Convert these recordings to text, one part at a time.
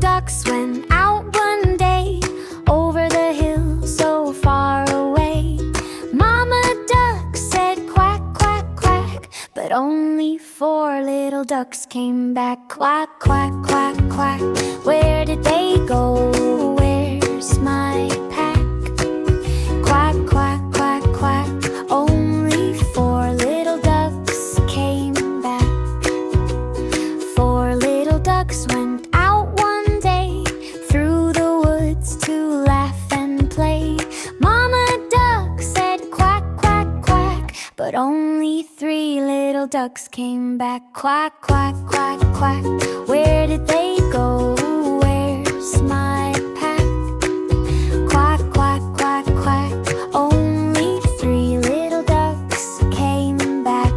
ducks went out one day, over the hill so far away. Mama duck said quack, quack, quack, but only 4 little ducks came back. Quack, quack, quack, quack, where did they go? Where's my pack? Quack, quack, quack, quack, only 4 little ducks came back. 4 little ducks went out one day, through the woods to laugh and play. Mama duck said quack, quack, quack, but only 3 little ducks came back. Quack, quack, quack, quack, where did they go? Where's my pack? Quack, quack, quack, quack, only 3 little ducks came back.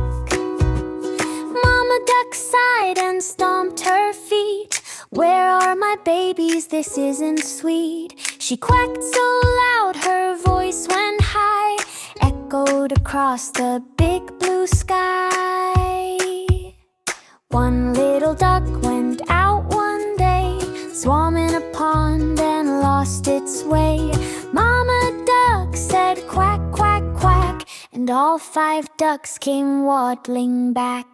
Mama duck sighed and stomped her feet. Where are my babies? This isn't sweet. She quacked so loud her voice went high, echoed across the big blue sky. 1 little duck went out one day, swam in a pond and lost its way. Mama duck said quack, quack, quack, and all 5 ducks came waddling back.